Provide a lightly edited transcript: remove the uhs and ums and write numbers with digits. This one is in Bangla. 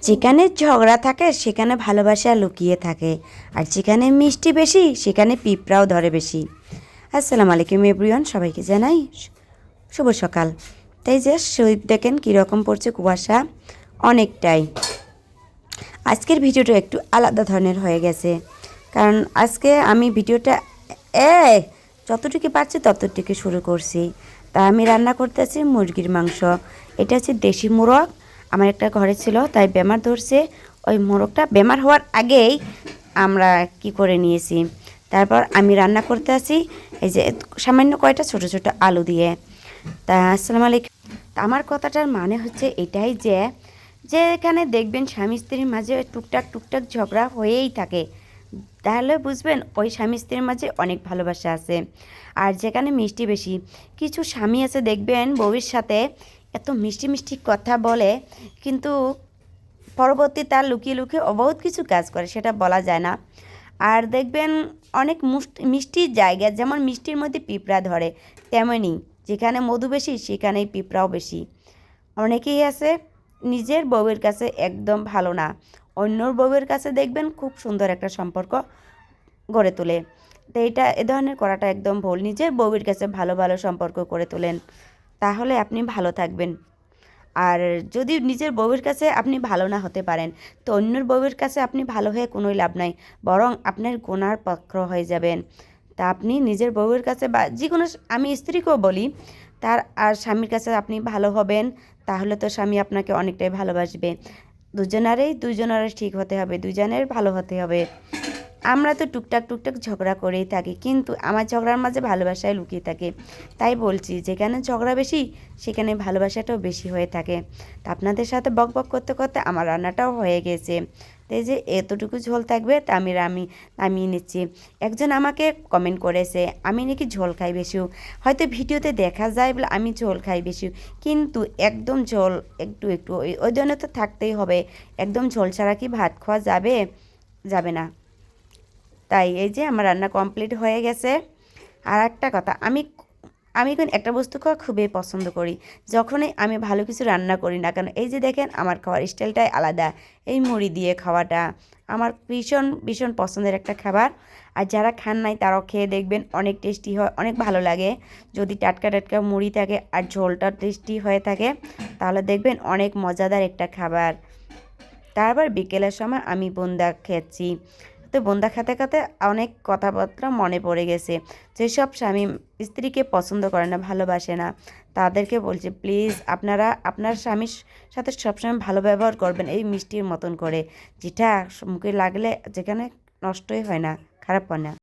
যেখানে ঝগড়া থাকে সেখানে ভালোবাসা লুকিয়ে থাকে, আর যেখানে মিষ্টি বেশি সেখানে পিঁপড়াও ধরে বেশি। আসসালামু আলাইকুম এভরিওয়ান, সবাইকে জানাই শুভ সকাল। তাই যে শীত দেখেন কীরকম পড়ছে, কুয়াশা অনেকটাই। আজকের ভিডিওটা একটু আলাদা ধরনের হয়ে গেছে, কারণ আজকে আমি ভিডিওটা যতটুকু পারছি ততটুকু শুরু করছি। তা আমি রান্না করতেছি মুরগির মাংস। এটা হচ্ছে দেশি মোরগ, আমার একটা ঘরে ছিল, তাই বেমার ধরছে। ওই মোরগটা বেমার হওয়ার আগেই আমরা কি করে নিয়েছি। তারপর আমি রান্না করতে আসি এই যে সামান্য কয়টা ছোট ছোট আলু দিয়ে। তা আসসালামু আলাইকুম। আমার কথাটার মানে হচ্ছে এটাই যে যেখানে দেখবেন স্বামী স্ত্রীর মাঝে টুকটাক টুকটাক ঝগড়া হয়েই থাকে, তাহলে বুঝবেন ওই স্বামী স্ত্রীর মাঝে অনেক ভালোবাসা আছে। আর যেখানে মিষ্টি বেশি, কিছু স্বামী আছে দেখবেন বউয়ের সাথে এত মিষ্টি মিষ্টি কথা বলে, কিন্তু পরবর্তী তার লুকিয়ে লুকিয়ে অবহুত কিছু কাজ করে, সেটা বলা যায় না। আর দেখবেন অনেক মিষ্টির জায়গা, যেমন মিষ্টির মধ্যে পিঁপড়া ধরে, তেমনই যেখানে মধু বেশি সেখানেই পিঁপড়াও বেশি। অনেকেই আছে নিজের বউয়ের কাছে একদম ভালো না, অন্যর বউয়ের কাছে দেখবেন খুব সুন্দর একটা সম্পর্ক গড়ে তোলে। তো এ ধরনের করাটা একদম ভুল। নিজের বউয়ের কাছে ভালো ভালো সম্পর্ক করে তোলেন, তাহলে আপনি ভালো থাকবেন। আর যদি নিজের বউয়ের কাছে আপনি ভালো না হতে পারেন, তো অন্যের বউয়ের কাছে আপনি ভালো হয়ে কোনোই লাভ নাই, বরং আপনার গোনার পাত্র হয়ে যাবেন। তা আপনি নিজের বউয়ের কাছে বা যে কোনো, আমি স্ত্রীকেও বলি, তার আর স্বামীর কাছে আপনি ভালো হবেন, তাহলে তো স্বামী আপনাকে অনেকটাই ভালোবাসবে। দুজনেরই ঠিক হতে হবে, দুজনের ভালো হতে হবে। আমরা তো টুকটাক টুকটাক ঝগড়া করেই থাকি, কিন্তু আমার ঝগড়ার মাঝে ভালোবাসায় লুকিয়ে থাকে। তাই বলছি, যেখানে ঝগড়া বেশি সেখানে ভালোবাসাটাও বেশি হয়ে থাকে। তা আপনাদের সাথে বক বক করতে করতে আমার রান্নাটাও হয়ে গেছে। তাই যে এতটুকু ঝোল থাকবে, তা আমি নামিয়ে নিচ্ছি। একজন আমাকে কমেন্ট করেছে আমি নাকি ঝোল খাই বেশি, হয়তো ভিডিওতে দেখা যায় বলে আমি ঝোল খাই বেশি, কিন্তু একদম ঝোল একটু একটু ওই জন্য তো থাকতেই হবে। একদম ঝোল ছাড়া কি ভাত খাওয়া যাবে? যাবে না। তাই এই যে আমার রান্না কমপ্লিট হয়ে গেছে। আর একটা কথা, আমি আমি এখন একটা বস্তু খাওয়া খুবই পছন্দ করি, যখনই আমি ভালো কিছু রান্না করি না কেন। এই যে দেখেন আমার খাওয়ার স্টাইলটাই আলাদা, এই মুড়ি দিয়ে খাওয়াটা আমার ভীষণ ভীষণ পছন্দের একটা খাবার। আর যারা খান নাই তারাও খেয়ে দেখবেন, অনেক টেস্টি হয়, অনেক ভালো লাগে। যদি টাটকা টাটকা মুড়ি থাকে আর ঝোলটা টেস্টি হয়ে থাকে, তাহলে দেখবেন অনেক মজাদার একটা খাবার। তারপর বিকেলের সময় আমি বোন্দা খেয়েছি। তো বোন্দা খেতে খেতে অনেক কথাবার্তা মনে পড়ে গেছে। যেসব স্বামী স্ত্রীকে পছন্দ করে না, ভালোবাসে না, তাদেরকে বলছি প্লিজ আপনারা আপনার স্বামীর সাথে সবসময় ভালো ব্যবহার করবেন, এই মিষ্টির মতন করে, যেটা মুখে লাগলে যেখানে নষ্টই হয় না, খারাপ হয় না।